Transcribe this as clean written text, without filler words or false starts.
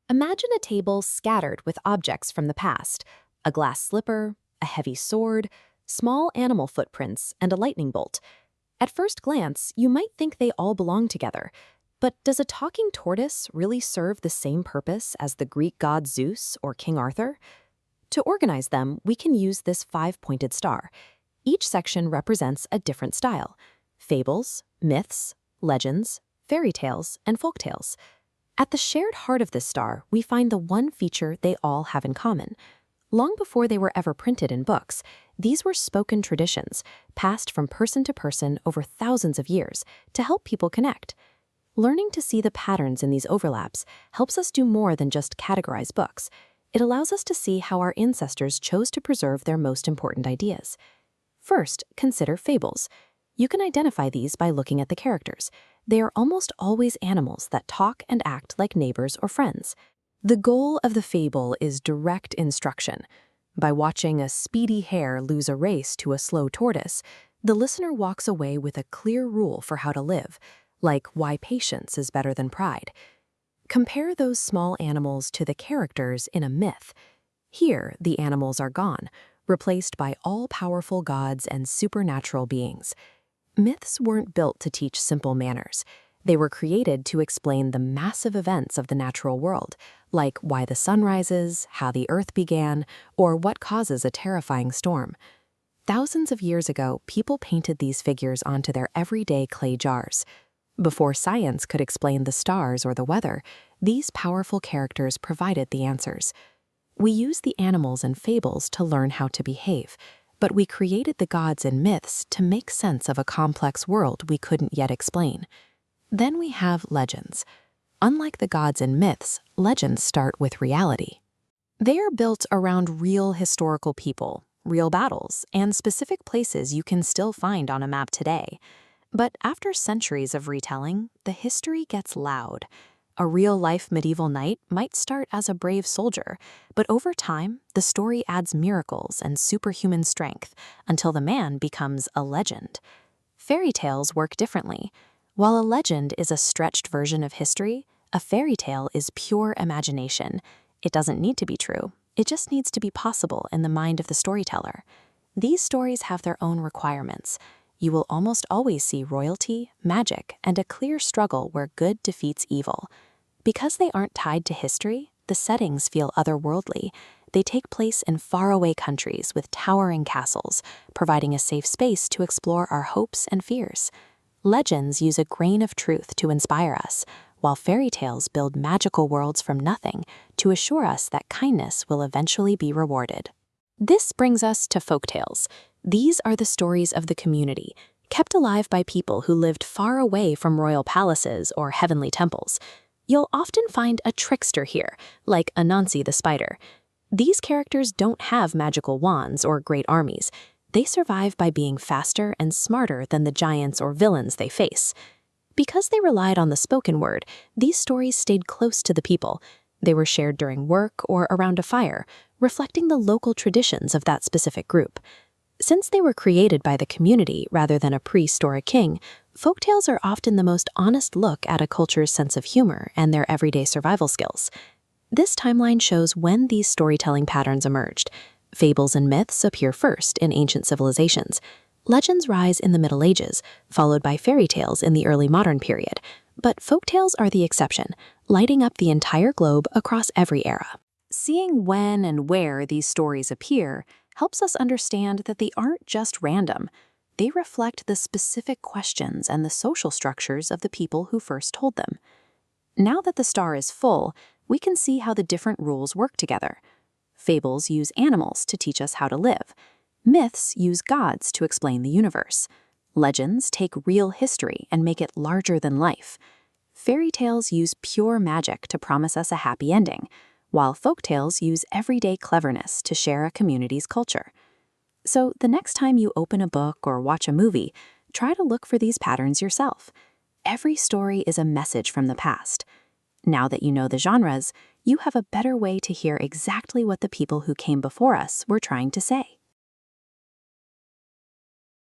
Imagine a table scattered with objects from the past: a glass slipper, a heavy sword, small animal footprints, and a lightning bolt. At first glance, you might think they all belong together. But does a talking tortoise really serve the same purpose as the Greek god Zeus or King Arthur? To organize them, we can use this five-pointed star. Each section represents a different style: fables, myths, legends, fairy tales, and folktales. At the shared heart of this star, we find the one feature they all have in common. Long before they were ever printed in books, these were spoken traditions, passed from person to person over thousands of years to help people connect. Learning to see the patterns in these overlaps helps us do more than just categorize books. It allows us to see how our ancestors chose to preserve their most important ideas. First, consider fables. You can identify these by looking at the characters. They are almost always animals that talk and act like neighbors or friends. The goal of the fable is direct instruction. By watching a speedy hare lose a race to a slow tortoise, the listener walks away with a clear rule for how to live, like why patience is better than pride. Compare those small animals to the characters in a myth. Here, the animals are gone, replaced by all-powerful gods and supernatural beings. Myths weren't built to teach simple manners. They were created to explain the massive events of the natural world, like why the sun rises, how the earth began, or what causes a terrifying storm. Thousands of years ago, people painted these figures onto their everyday clay jars. Before science could explain the stars or the weather, these powerful characters provided the answers. We use the animals and fables to learn how to behave, but we created the gods and myths to make sense of a complex world we couldn't yet explain. Then we have legends. Unlike the gods and myths, legends start with reality. They are built around real historical people, real battles, and specific places you can still find on a map today. But after centuries of retelling, the history gets loud. A real-life medieval knight might start as a brave soldier, but over time, the story adds miracles and superhuman strength until the man becomes a legend. Fairy tales work differently. While a legend is a stretched version of history, a fairy tale is pure imagination. It doesn't need to be true. It just needs to be possible in the mind of the storyteller. These stories have their own requirements. You will almost always see royalty, magic, and a clear struggle where good defeats evil. Because they aren't tied to history, the settings feel otherworldly. They take place in faraway countries with towering castles, providing a safe space to explore our hopes and fears. Legends use a grain of truth to inspire us, while fairy tales build magical worlds from nothing to assure us that kindness will eventually be rewarded. This brings us to folktales. These are the stories of the community, kept alive by people who lived far away from royal palaces or heavenly temples. You'll often find a trickster here, like Anansi the spider. These characters don't have magical wands or great armies. They survive by being faster and smarter than the giants or villains they face. Because they relied on the spoken word, these stories stayed close to the people. They were shared during work or around a fire, reflecting the local traditions of that specific group. Since they were created by the community rather than a priest or a king, folktales are often the most honest look at a culture's sense of humor and their everyday survival skills. This timeline shows when these storytelling patterns emerged. Fables and myths appear first in ancient civilizations. Legends rise in the Middle Ages, followed by fairy tales in the early modern period. But folktales are the exception, lighting up the entire globe across every era. Seeing when and where these stories appear helps us understand that they aren't just random. They reflect the specific questions and the social structures of the people who first told them. Now that the star is full, we can see how the different rules work together. Fables use animals to teach us how to live. Myths use gods to explain the universe. Legends take real history and make it larger than life. Fairy tales use pure magic to promise us a happy ending, while folktales use everyday cleverness to share a community's culture. So the next time you open a book or watch a movie, try to look for these patterns yourself. Every story is a message from the past. Now that you know the genres, you have a better way to hear exactly what the people who came before us were trying to say.